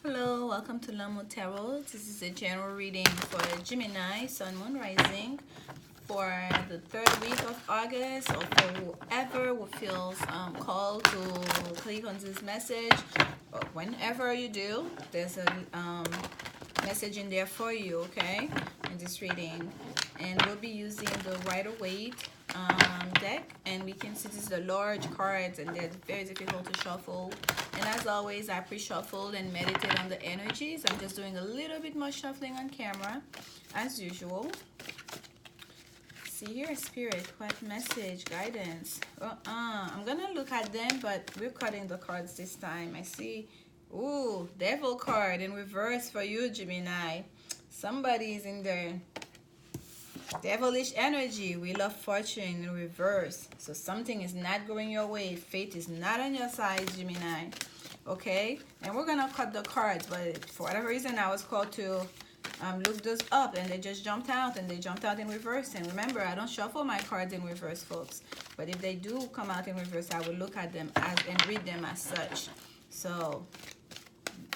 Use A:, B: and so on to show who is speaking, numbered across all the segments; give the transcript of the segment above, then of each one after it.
A: Hello, welcome to Lanmoutarot. This is a general reading for Gemini, Sun, Moon, Rising for the third week of August, or for whoever who feels called to click on this message. Or whenever you do, there's a message in there for you, okay, in this reading. And we'll be using the Rider-Waite deck, and we can see these are large cards and they're very difficult to shuffle. And as always, I pre-shuffled and meditate on the energies. I'm just doing a little bit more shuffling on camera as usual. See here, Spirit, what message, guidance? I'm gonna look at them, but we're cutting the cards this time. I see, ooh, Devil card in reverse for you, Gemini. Somebody's in there. Devilish energy, Wheel of Fortune in reverse. So something is not going your way. Fate is not on your side, Gemini. Okay? And we're going to cut the cards. But for whatever reason, I was called to look those up. And they just jumped out. And they jumped out in reverse. And remember, I don't shuffle my cards in reverse, folks. But if they do come out in reverse, I will look at them and read them as such. So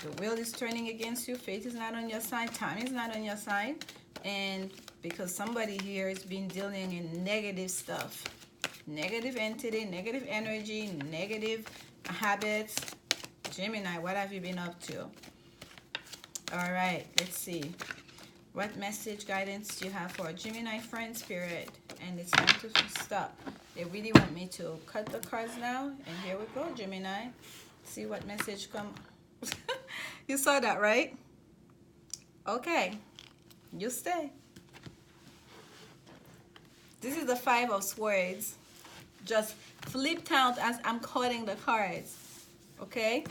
A: the wheel is turning against you. Fate is not on your side. Time is not on your side. And because somebody here has been dealing in negative stuff, negative entity, negative energy, negative habits. Gemini, what have you been up to? All right, let's see. What message, guidance do you have for a Gemini friend, Spirit? And it's time to stop. They really want me to cut the cards now. And here we go, Gemini. See what message come. You saw that, right? Okay. You stay. This is the Five of Swords. Just flipped out as I'm cutting the cards. Okay?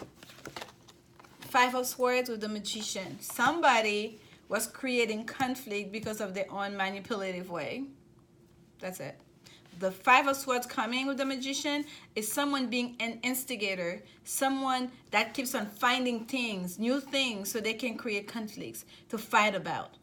A: Five of Swords with the Magician. Somebody was creating conflict because of their own manipulative way. That's it. The Five of Swords coming with the Magician is someone being an instigator. Someone that keeps on finding things, new things, so they can create conflicts to fight about.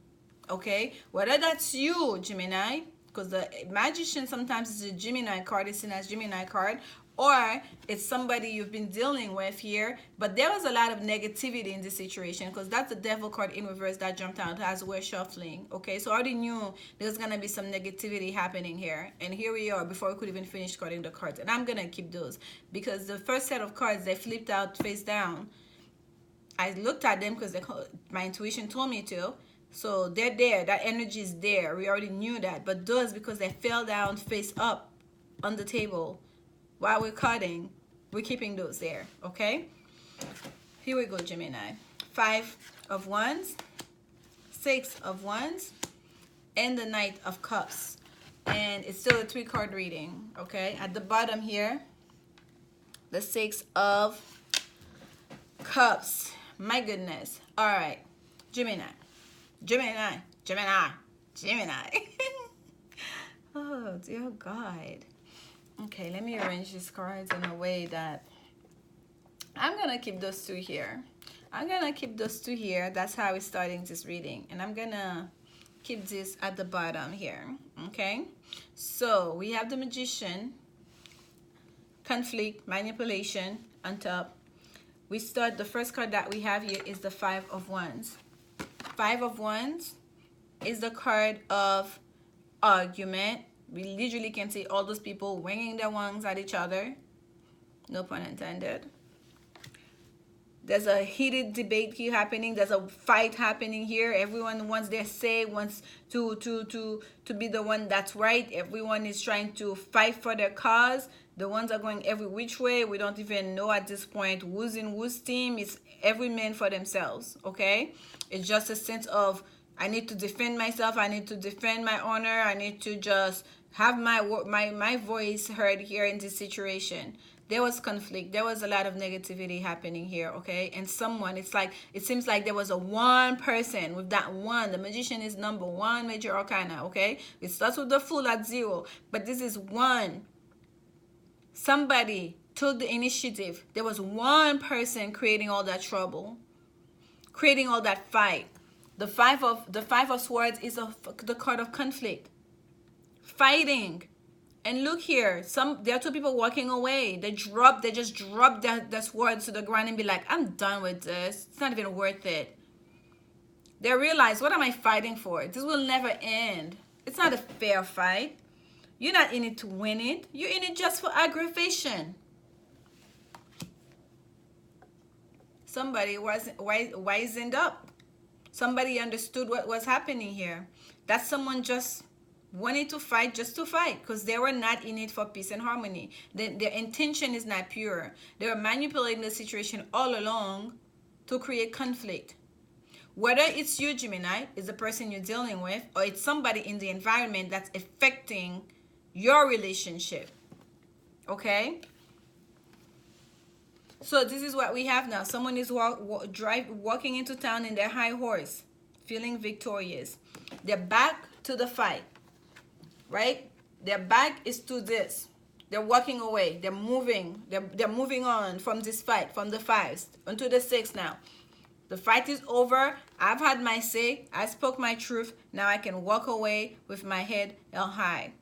A: Okay, whether that's you, Gemini, because the Magician sometimes is a Gemini card, it's seen as Gemini card, or it's somebody you've been dealing with here, but there was a lot of negativity in this situation, because that's the Devil card in reverse that jumped out as we're shuffling. Okay, so I already knew there's gonna be some negativity happening here, and here we are before we could even finish cutting the cards. And I'm gonna keep those because the first set of cards, they flipped out face down. I looked at them because my intuition told me to. So they're there. That energy is there. We already knew that. But those, because they fell down face up on the table while we're cutting, we're keeping those there. Okay? Here we go, Gemini. Five of Wands, Six of Wands, and the Knight of Cups. And it's still a 3-card reading. Okay? At the bottom here, the Six of Cups. My goodness. All right. Gemini. Gemini, Gemini, Gemini. Oh, dear God. Okay, let me arrange these cards in a way that I'm going to keep those two here. I'm going to keep those two here. That's how we're starting this reading. And I'm going to keep this at the bottom here. Okay? So, we have the Magician, conflict, manipulation on top. We start, the first card that we have here is the Five of Wands. Five of Wands is the card of argument. We literally can see all those people winging their wands at each other. No pun intended. There's a heated debate here happening. There's a fight happening here. Everyone wants their say, wants to be the one that's right. Everyone is trying to fight for their cause. The ones are going every which way. We don't even know at this point who's in whose team. It's every man for themselves, okay? It's just a sense of, I need to defend myself. I need to defend my honor. I need to just have my voice heard here in this situation. There was conflict. There was a lot of negativity happening here, okay? And someone, it seems like there was a one person with that one. The Magician is number 1 major arcana, okay? It starts with the Fool at 0, but this is one. Somebody took the initiative. There was one person creating all that trouble, creating all that fight. The Five of Swords is the card of conflict, fighting, And look here, there are two people walking away. They just drop their swords to the ground and be like, I'm done with this. It's not even worth it. They realize, what am I fighting for? This will never end. It's not a fair fight. You're not in it to win it. You're in it just for aggravation. Somebody was wizened up. Somebody understood what was happening here. That someone just wanted to fight just to fight, because they were not in it for peace and harmony. Their intention is not pure. They were manipulating the situation all along to create conflict. Whether it's you, Gemini, is the person you're dealing with, or it's somebody in the environment that's affecting your relationship. Okay? So this is what we have now. Someone is walking into town in their high horse, feeling victorious. They're back to the fight, right? Their back is to this. They're walking away. They're moving. They're moving on from this fight, from the 5s onto the 6 now. The fight is over. I've had my say. I spoke my truth. Now I can walk away with my head held high.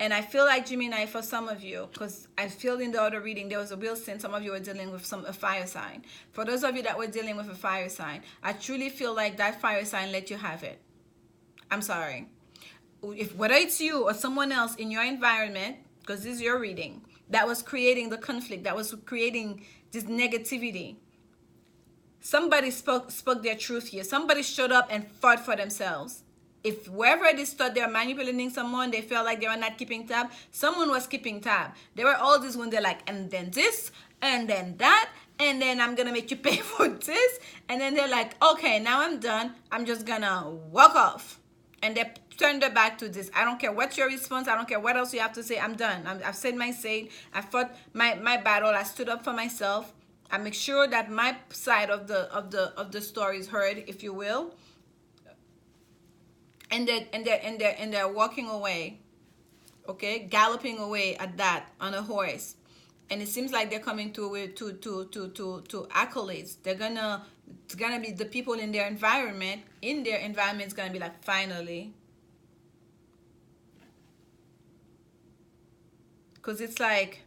A: And I feel like, Gemini, for some of you, because I feel in the other reading, there was a real sense some of you were dealing with a fire sign. For those of you that were dealing with a fire sign, I truly feel like that fire sign let you have it. I'm sorry. Whether it's you or someone else in your environment, because this is your reading, that was creating the conflict, that was creating this negativity. Somebody spoke their truth here. Somebody showed up and fought for themselves. If whoever they thought they were manipulating someone, they felt like they were not keeping tab, someone was keeping tab. There were all these when they're like, and then this, and then that, and then I'm gonna make you pay for this. And then they're like, okay, now I'm done. I'm just gonna walk off. And they turn their back to this. I don't care what's your response. I don't care what else you have to say. I'm done. I've said my say. I fought my battle. I stood up for myself. I make sure that my side of the story is heard, if you will. And they're walking away, okay, galloping away at that on a horse, and it seems like they're coming to accolades. It's gonna be the people in their environment. It's gonna be like, finally, because it's like,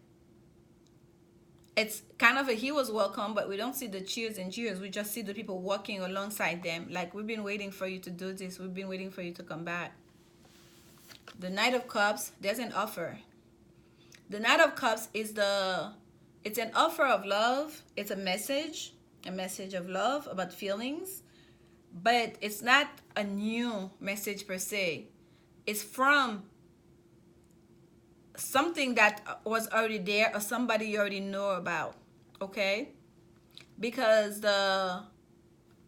A: it's kind of a hero's welcome, but we don't see the cheers and jeers. We just see the people walking alongside them. Like, we've been waiting for you to do this. We've been waiting for you to come back. The Knight of Cups, there's an offer. The Knight of Cups is it's an offer of love. It's a message of love about feelings, but it's not a new message per se. It's from something that was already there, or somebody you already know about, okay? Because the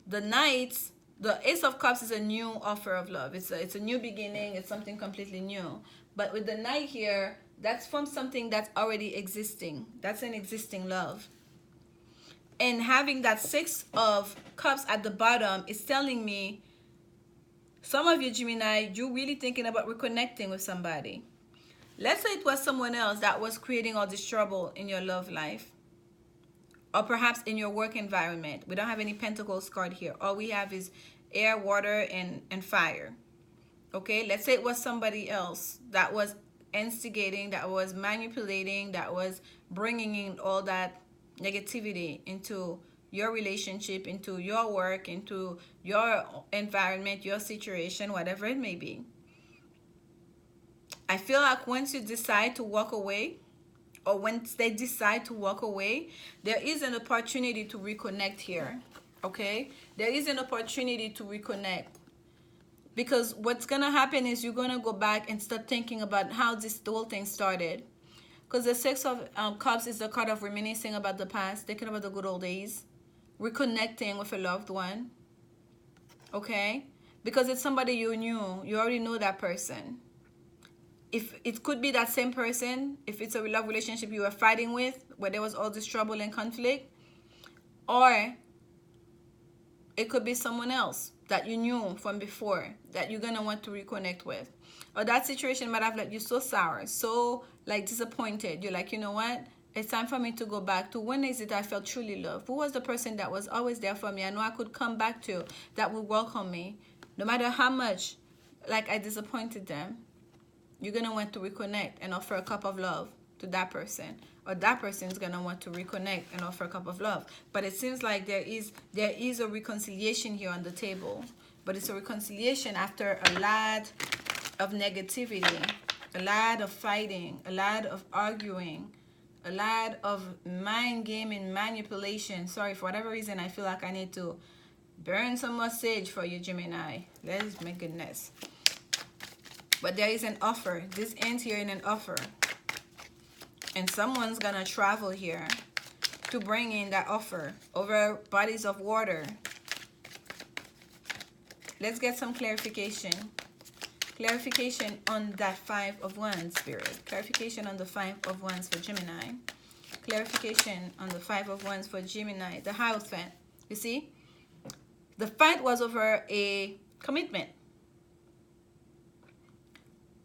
A: Knights, the Ace of Cups is a new offer of love. It's a new beginning. It's something completely new. But with the Knight here, that's from something that's already existing. That's an existing love. And having that 6 of Cups at the bottom is telling me, some of you, Gemini, you're really thinking about reconnecting with somebody. Let's say it was someone else that was creating all this trouble in your love life, or perhaps in your work environment. We don't have any Pentacles card here. All we have is air, water, and fire. Okay, let's say it was somebody else that was instigating, that was manipulating, that was bringing in all that negativity into your relationship, into your work, into your environment, your situation, whatever it may be. I feel like once you decide to walk away, or once they decide to walk away, there is an opportunity to reconnect here, okay? There is an opportunity to reconnect. Because what's going to happen is you're going to go back and start thinking about how this whole thing started. Because the 6 of Cups is the card of reminiscing about the past, thinking about the good old days, reconnecting with a loved one, okay? Because it's somebody you knew. You already know that person. If it could be that same person, if it's a love relationship you were fighting with, where there was all this trouble and conflict, or it could be someone else that you knew from before that you're going to want to reconnect with. Or that situation might have left you so sour, so like disappointed. You're like, you know what? It's time for me to go back to when is it I felt truly loved? Who was the person that was always there for me? I know I could come back to, that would welcome me, no matter how much like I disappointed them. you're going to want to reconnect and offer a cup of love to that person, or that person is going to want to reconnect and offer a cup of love. But it seems like there is a reconciliation here on the table, but it's a reconciliation after a lot of negativity, a lot of fighting, a lot of arguing, a lot of mind gaming, manipulation. Sorry, for whatever reason, I feel like I need to burn some more sage for you, Gemini. Let's my goodness. But there is an offer. This ends here in an offer. And someone's gonna travel here to bring in that offer over bodies of water. Let's get some clarification. Clarification on that 5 of Wands, Spirit. Clarification on the 5 of Wands for Gemini. Clarification on the 5 of Wands for Gemini. The Hierophant. You see? The fight was over a commitment.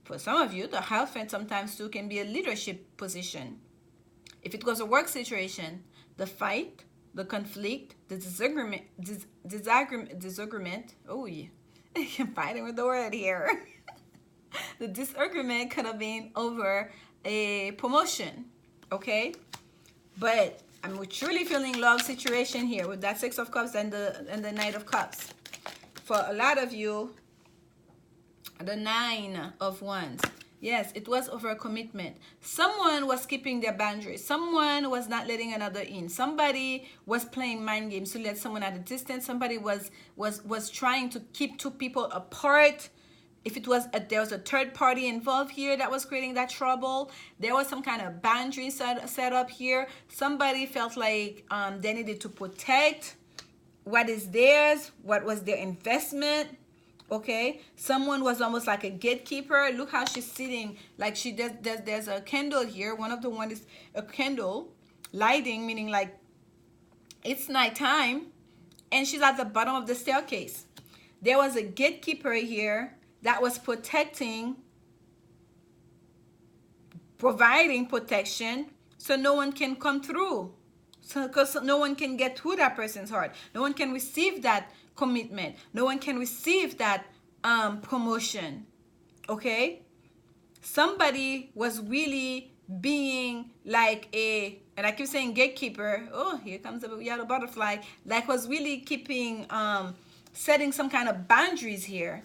A: For some of you, the Hierophant sometimes too can be a leadership position. If it was a work situation, the fight, the conflict, the disagreement, oh yeah, I'm fighting with the word here. The disagreement could have been over a promotion, okay? But I'm truly feeling love situation here with that 6 of Cups and the Knight of Cups. For a lot of you, the 9 of Wands. Yes, it was over a commitment. Someone was keeping their boundaries. Someone was not letting another in. Somebody was playing mind games to let someone at a distance. Somebody was trying to keep 2 people apart. If it was there was a third party involved here that was creating that trouble. There was some kind of boundary set up here. Somebody felt like they needed to protect what is theirs, what was their investment. Okay, someone was almost like a gatekeeper. Look how she's sitting, like she does. There's a candle here. One of the one is a candle lighting, meaning like it's nighttime, and she's at the bottom of the staircase. There was a gatekeeper here that was protecting, providing protection, so no one can come through. So because no one can get through that person's heart. No one can receive that commitment. No one can receive that promotion. Okay? Somebody was really being like a, and I keep saying gatekeeper. Oh, here comes the yellow butterfly. Like was really keeping, setting some kind of boundaries here.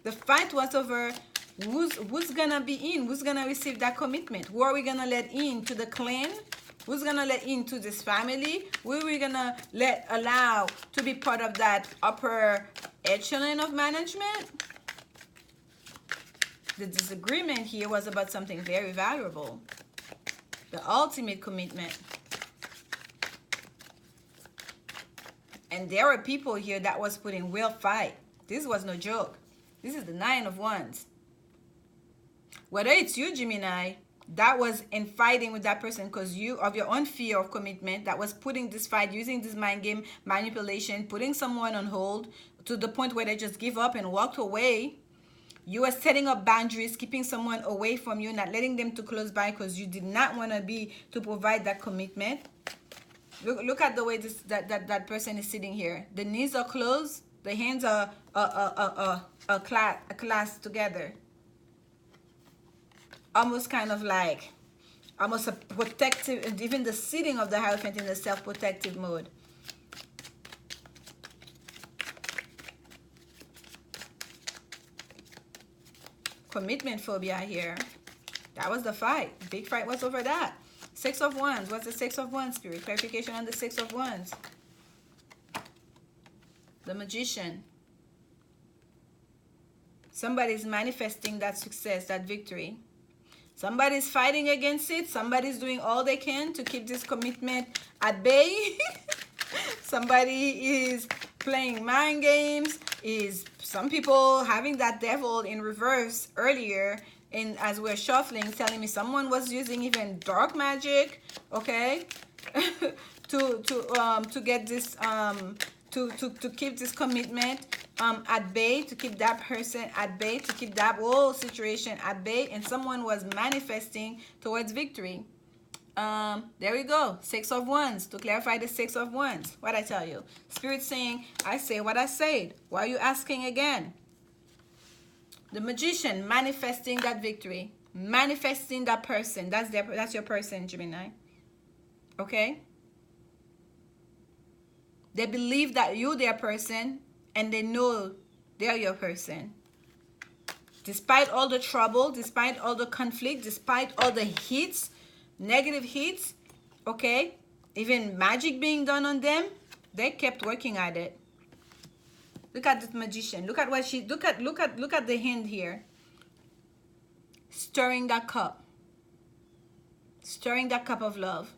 A: The fight was over who's gonna be in, who's gonna receive that commitment, who are we gonna let in to the clan, who's gonna let into this family, who are we gonna allow to be part of that upper echelon of management. The disagreement here was about something very valuable, the ultimate commitment. And there were people here that was putting real fight. This was no joke. This is the 9 of Wands. Whether it's you, Gemini, that was in fighting with that person because you, of your own fear of commitment, that was putting this fight, using this mind game, manipulation, putting someone on hold to the point where they just give up and walked away. You were setting up boundaries, keeping someone away from you, not letting them to close by because you did not want to provide that commitment. Look at the way that person is sitting here. The knees are closed, the hands are clasped together. Almost kind of like, almost a protective, even the sitting of the Hierophant in a self-protective mode. Commitment phobia here. That was the fight. Big fight was over that. 6 of Wands. What's the 6 of Wands, Spirit? Clarification on the 6 of Wands. The Magician. Somebody's manifesting that success, that victory. Somebody's fighting against it. Somebody's doing all they can to keep this commitment at bay. Somebody is playing mind games. Some people having that devil in reverse earlier, and as we're shuffling, telling me someone was using even dark magic, okay, to get this to keep this commitment at bay, to keep that person at bay, to keep that whole situation at bay, and someone was manifesting towards victory. There we go. Six of Wands. To clarify the Six of Wands. What I tell you? Spirit saying, I say what I said. Why are you asking again? The Magician, manifesting that victory. Manifesting that person. That's your person, Gemini. Okay? They believe that you're their person, and they know they're your person. Despite all the trouble, despite all the conflict, despite all the hits, negative hits, okay, even magic being done on them, they kept working at it. Look at this Magician. Look at what she look at the hint here. Stirring that cup. Stirring that cup of love.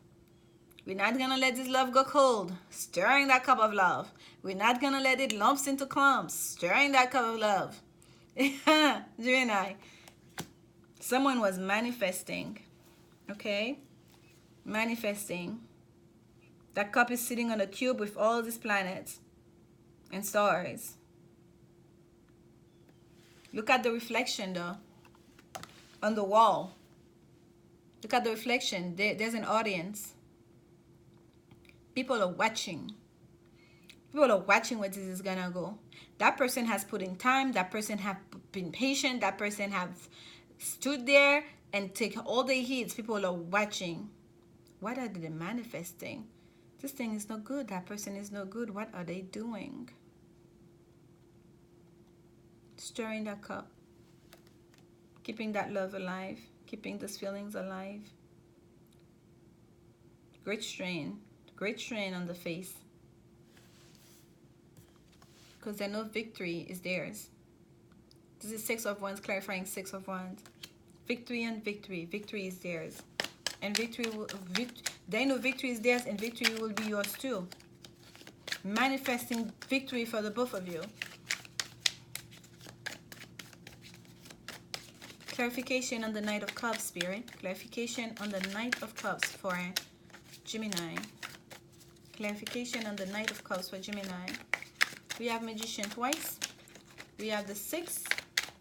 A: We're not gonna let this love go cold. Stirring that cup of love. We're not gonna let it lumps into clumps. Stirring that cup of love. Gemini. Someone was manifesting. Okay? Manifesting. That cup is sitting on a cube with all these planets and stars. Look at the reflection though. On the wall. Look at the reflection. There's an audience. People are watching. People are watching where this is gonna go. That person has put in time. That person have been patient. That person have stood there and take all the hits. People are watching. What are they manifesting? This thing is not good. That person is not good. What are they doing? Stirring that cup. Keeping that love alive. Keeping those feelings alive. Great strain. Great strain on the face. Because they know victory is theirs. This is Six of Wands, clarifying Six of Wands. Victory and victory. Victory is theirs. And they know victory is theirs, and victory will be yours too. Manifesting victory for the both of you. Clarification on the Knight of Cups, Spirit. Clarification on the Knight of Cups for Gemini. Clarification on the Knight of Cups for Gemini. We have Magician twice. We have the Six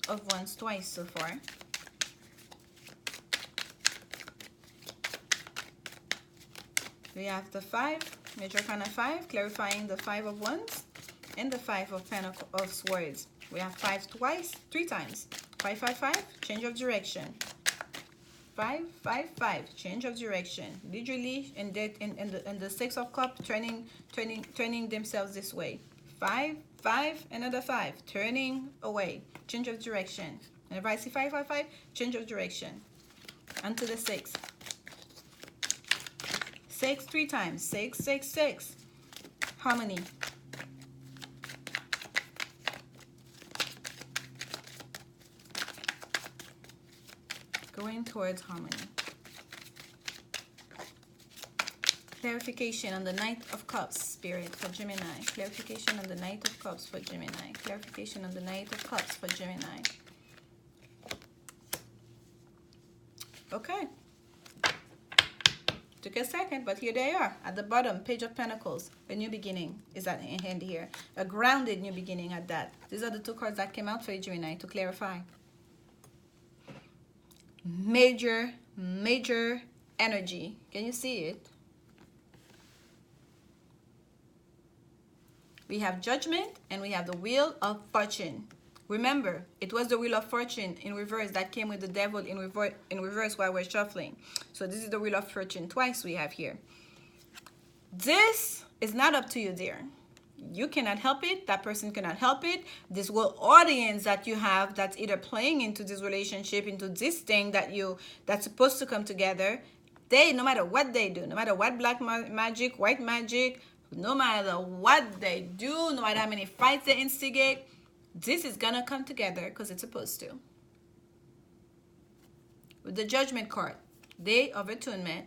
A: of Wands twice so far. We have the Five, Major Arcana 5, clarifying the Five of Wands and the Five of Swords. We have 5 twice, 3 times. 5, 5, 5, change of direction. 5, 5, 5, change of direction. Literally, and the Six of Cups turning themselves this way. 5, 5, another 5, turning away, change of direction. And if I see 5, 5, 5, change of direction. Onto the 6. 6 3 times. 6, 6, 6. Harmony. Going towards harmony. Clarification on the Knight of Cups, Spirit, for Gemini. Clarification on the Knight of Cups for Gemini. Clarification on the Knight of Cups for Gemini. Okay. Took a second, but here they are. At the bottom, Page of Pentacles. A new beginning is at hand here. A grounded new beginning at that. These are the 2 cards that came out for you, Gemini, to clarify. Major energy. Can you see it? We have Judgment and we have the Wheel of Fortune. Remember, it was the Wheel of Fortune in reverse that came with the Devil in reverse while we're shuffling. So this is the Wheel of Fortune twice we have here. This is not up to you, dear. You cannot help it. That person cannot help it. This whole audience that you have that's either playing into this relationship, into this thing that's supposed to come together, they, no matter what they do, no matter what black magic, white magic, no matter what they do, no matter how many fights they instigate, this is gonna come together because it's supposed to. With the Judgment card, Day of Attunement,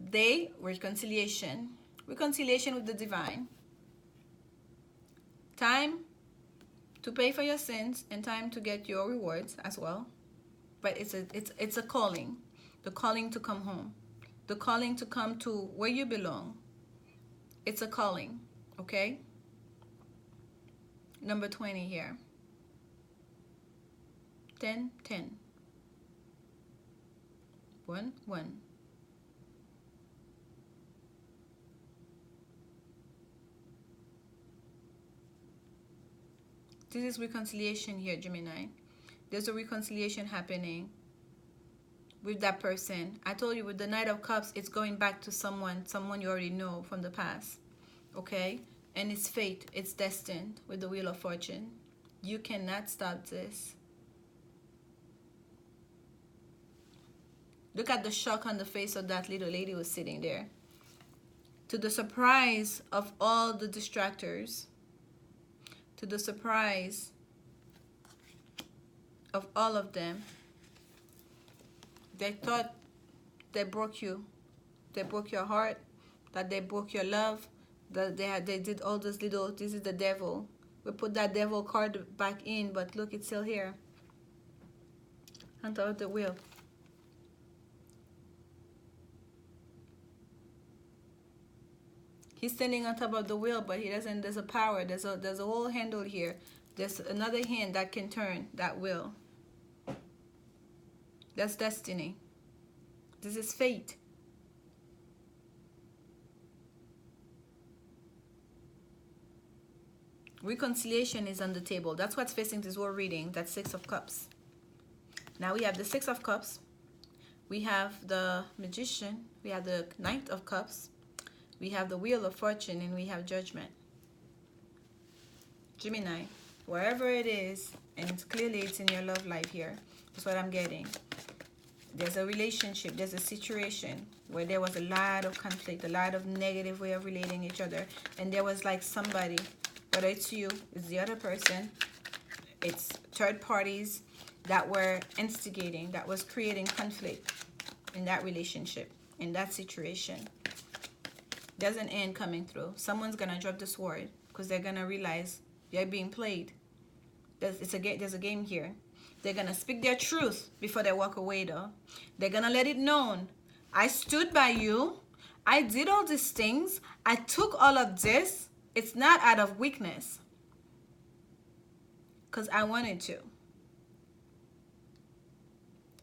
A: Day reconciliation with the divine, time to pay for your sins and time to get your rewards as well. But it's a calling, the calling to come home, the calling to come to where you belong. It's a calling, okay? Number 20 here. 10, 10. 1, 1. This is reconciliation here, Gemini. There's a reconciliation happening with that person. I told you with the Knight of Cups, it's going back to someone you already know from the past. Okay? And it's fate. It's destined with the Wheel of Fortune. You cannot stop this. Look at the shock on the face of that little lady who's sitting there. To the surprise of all the distractors, to the surprise of all of them, they thought they broke you. They broke your heart, that they broke your love, that they did all those little, this is the devil. We put that devil card back in, but look, it's still here. On top of the wheel. He's standing on top of the wheel, but he doesn't, there's a power, there's a whole handle here. There's another hand that can turn that wheel. That's destiny. This is fate. Reconciliation is on the table. That's what's facing this whole reading, that Six of Cups. Now we have the Six of Cups. We have the Magician. We have the Knight of Cups. We have the Wheel of Fortune, and we have Judgment. Gemini, wherever it is, and it's clearly it's in your love life here. That's what I'm getting. There's a relationship, there's a situation where there was a lot of conflict, a lot of negative way of relating each other. And there was like somebody, whether it's you, it's the other person, it's third parties that were instigating, that was creating conflict in that relationship, in that situation. There's an end coming through. Someone's gonna drop the sword because they're gonna realize they're being played. There's a game here. They're gonna speak their truth before they walk away though. They're gonna let it known. I stood by you. I did all these things. I took all of this. It's not out of weakness. Because I wanted to.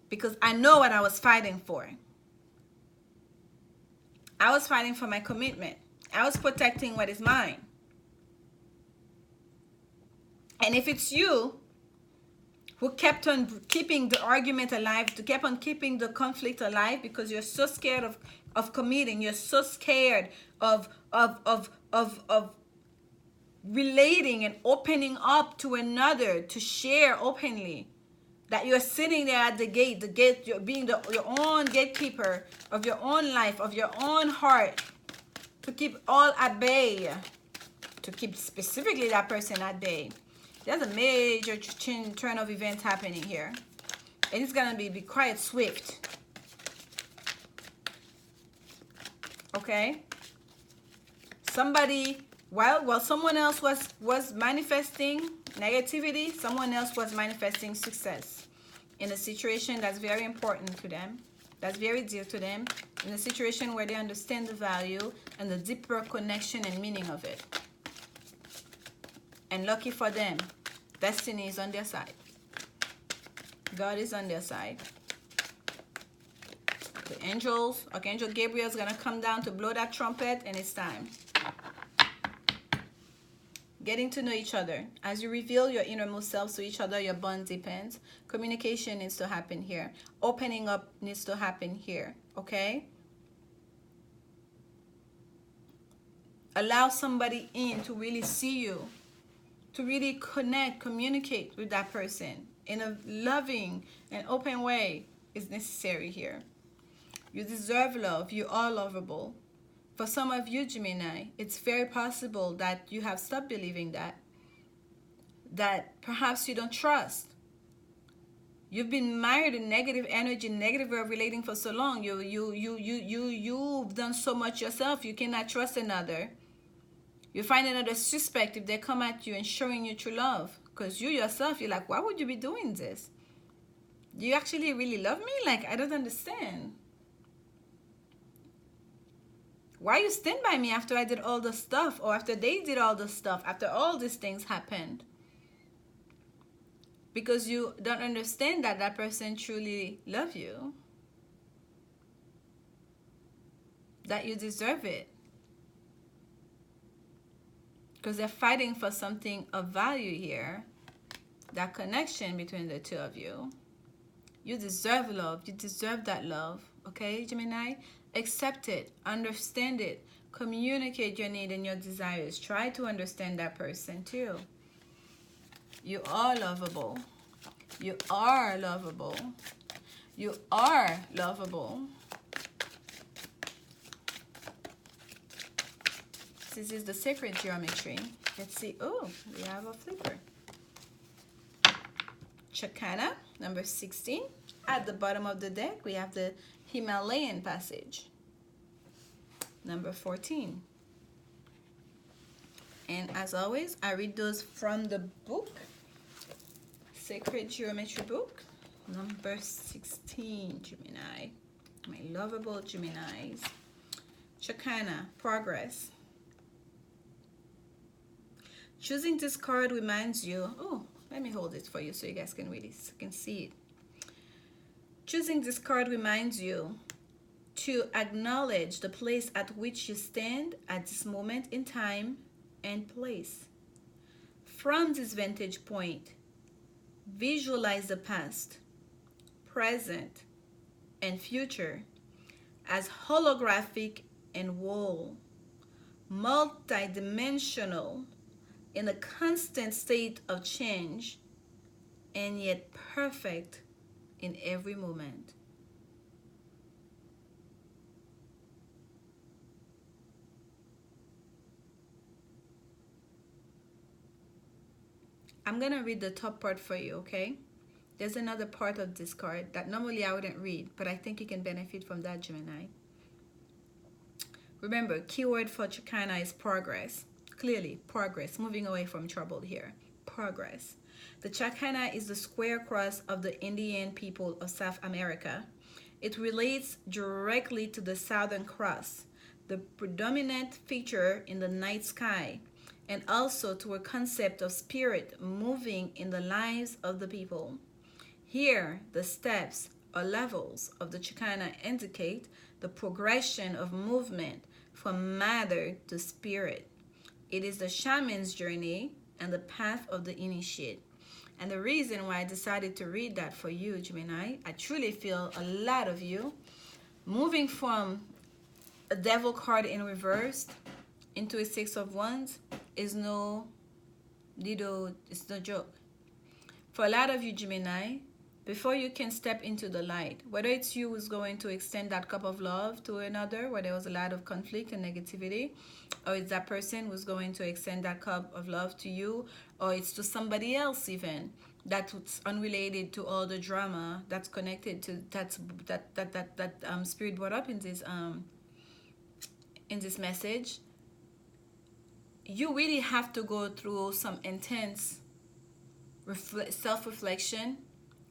A: Because I know what I was fighting for. I was fighting for my commitment. I was protecting what is mine. And if it's you who kept on keeping the argument alive, to keep on keeping the conflict alive because you're so scared of committing, you're so scared of relating and opening up to another, to share openly, that you're sitting there at the gate, you're being your own gatekeeper of your own life, of your own heart, to keep all at bay, to keep specifically that person at bay. There's a major turn of events happening here. And it's going to be quite swift. Okay? Somebody, while someone else was manifesting negativity, someone else was manifesting success in a situation that's very important to them, that's very dear to them, in a situation where they understand the value and the deeper connection and meaning of it. And lucky for them, destiny is on their side. God is on their side. The angels, Archangel Gabriel is going to come down to blow that trumpet, and it's time. Getting to know each other. As you reveal your innermost selves to each other, your bond deepens. Communication needs to happen here. Opening up needs to happen here. Okay? Allow somebody in to really see you, to really connect, communicate with that person in a loving and open way is necessary here. You deserve love. You are lovable. For some of you, Gemini, it's very possible that you have stopped believing that perhaps you don't trust. You've been mired in negative energy, negative way of relating for so long. You've done so much yourself. You cannot trust another. You find another suspect if they come at you and showing you true love. Because you yourself, you're like, why would you be doing this? Do you actually really love me? Like, I don't understand. Why you stand by me after I did all the stuff, or after they did all the stuff, after all these things happened? Because you don't understand that that person truly loves you. That you deserve it. Because they're fighting for something of value here. that connection between the two of you. You deserve love. You deserve that love. Okay, Gemini? Accept it. Understand it. Communicate your need and your desires. Try to understand that person too. You are lovable. You are lovable. You are lovable. This is the sacred geometry. Let's see. Oh, we have a flipper. Chakana, number 16. At the bottom of the deck, we have the Himalayan passage, number 14. And as always, I read those from the book, Sacred Geometry book, number 16, Gemini. My lovable Geminis. Chakana, progress. Choosing this card reminds you, oh, let me hold it for you so you guys can really see it. Choosing this card reminds you to acknowledge the place at which you stand at this moment in time and place. From this vantage point, visualize the past, present, and future as holographic and whole, multidimensional, in a constant state of change, and yet perfect in every moment. I'm gonna read the top part for you, okay? There's another part of this card that normally I wouldn't read, but I think you can benefit from that, Gemini. Remember, keyword for Chakana is progress. Clearly, progress, moving away from trouble here. Progress. The Chakana is the square cross of the Indian people of South America. It relates directly to the Southern Cross, the predominant feature in the night sky, and also to a concept of spirit moving in the lives of the people. Here, the steps or levels of the Chakana indicate the progression of movement from matter to spirit. It is the shaman's journey and the path of the initiate. And the reason why I decided to read that for you, Gemini, I truly feel a lot of you moving from a devil card in reverse into a 6 of Wands is no joke. For a lot of you, Gemini, before you can step into the light, whether it's you who's going to extend that cup of love to another where there was a lot of conflict and negativity, or it's that person who's going to extend that cup of love to you, or it's to somebody else even that's unrelated to all the drama that's connected to that spirit brought up in this message. You really have to go through some intense self-reflection,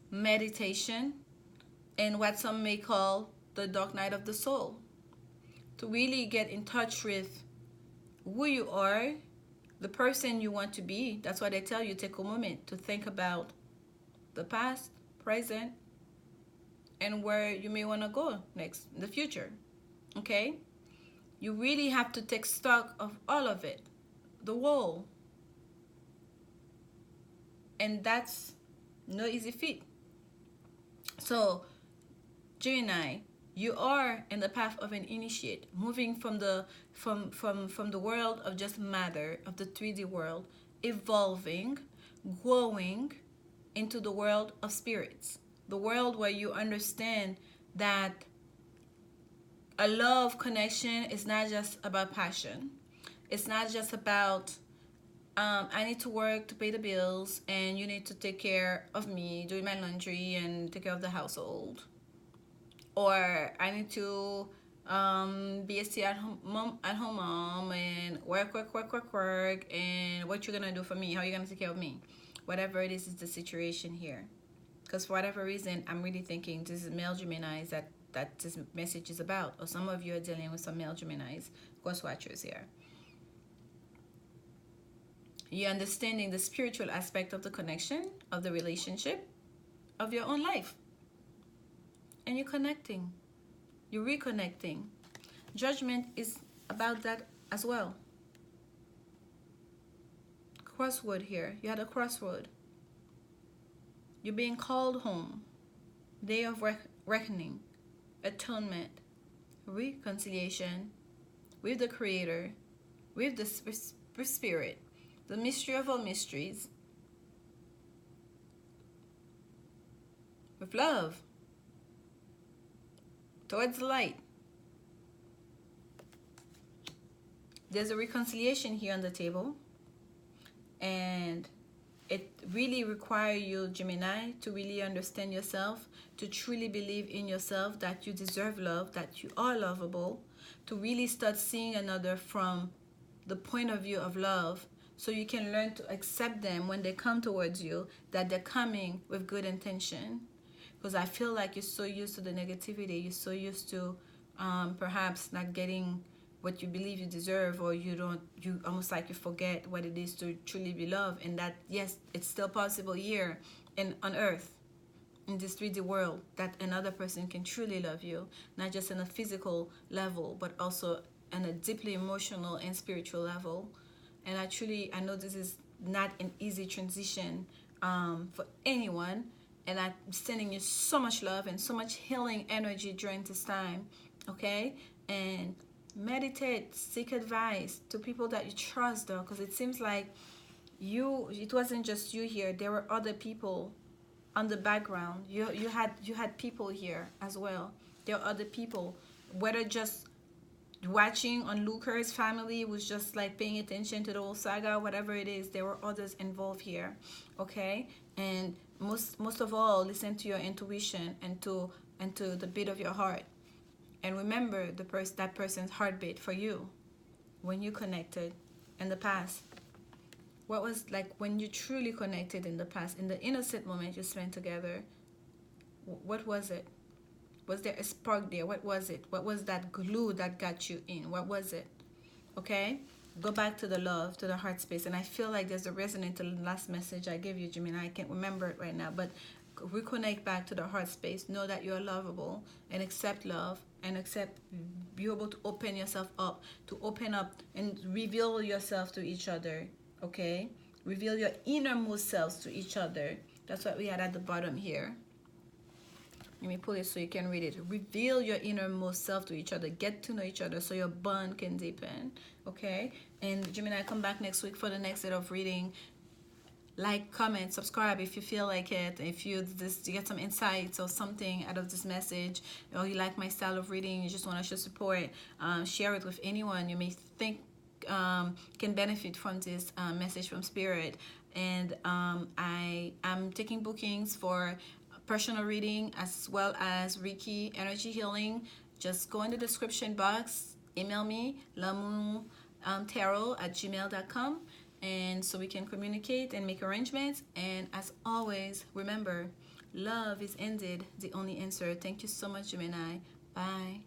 A: meditation, and what some may call the dark night of the soul, to really get in touch with who you are, the person you want to be. That's why they tell you take a moment to think about the past, present, and where you may want to go next in the future. Okay? You really have to take stock of all of it, the whole. And that's no easy feat. So, Gemini, you are in the path of an initiate, moving from the world of just matter, of the 3D world, evolving, growing into the world of spirits, the world where you understand that a love connection is not just about passion. It's not just about I need to work to pay the bills and you need to take care of me, doing my laundry and take care of the household. Or I need to be a stay-at-home mom and work, and what you're going to do for me, how you're going to take care of me. Whatever it is the situation here. Because for whatever reason, I'm really thinking this is male Geminis that this message is about. Or some of you are dealing with some male Geminis, ghost watchers here. You're understanding the spiritual aspect of the connection, of the relationship, of your own life. And you're connecting. You're reconnecting. Judgment is about that as well. Crossroad here. You had a crossroad. You're being called home. Day of reckoning, atonement, reconciliation with the Creator, with the Spirit, the mystery of all mysteries, with love, towards the light. There's a reconciliation here on the table, and it really requires you, Gemini, to really understand yourself, to truly believe in yourself, that you deserve love, that you are lovable, to really start seeing another from the point of view of love, so you can learn to accept them when they come towards you, that they're coming with good intention. Because I feel like you're so used to the negativity, you're so used to perhaps not getting what you believe you deserve, or you almost like you forget what it is to truly be loved, and that yes, it's still possible here on earth, in this 3D world, that another person can truly love you, not just on a physical level, but also on a deeply emotional and spiritual level. And I know this is not an easy transition for anyone, and I'm sending you so much love and so much healing energy during this time, okay? And meditate, seek advice to people that you trust, though, because it seems like it wasn't just you here. There were other people on the background. You had people here as well. There are other people, whether just watching on Lucar's family, was just like paying attention to the whole saga, whatever it is, there were others involved here, okay? And most of all, listen to your intuition and to the beat of your heart, and remember that person's heartbeat for you when you connected in the past. What was like when you truly connected in the past, in the innocent moment you spent together? What was it? Was there a spark there? What was it? What was that glue that got you in? What was it? Okay? Go back to the love, to the heart space. And I feel like there's a resonance to the last message I gave you, Gemini. I can't remember it right now. But reconnect back to the heart space. Know that you're lovable, and accept love, and be able to open yourself up, to open up and reveal yourself to each other. Okay? Reveal your innermost selves to each other. That's what we had at the bottom here. Let me pull it so you can read it. Reveal your innermost self to each other. Get to know each other so your bond can deepen. Okay? And Gemini, come back next week for the next set of reading. Like, comment, subscribe if you feel like it. If you get some insights or something out of this message, or you like my style of reading, you just want to show support, share it with anyone you may think can benefit from this message from Spirit. And I am taking bookings for personal reading as well as Reiki energy healing. Just go in the description box, email me, lanmoutarot@gmail.com, and so we can communicate and make arrangements. And as always, remember, love is indeed the only answer. Thank you so much, Gemini. Bye.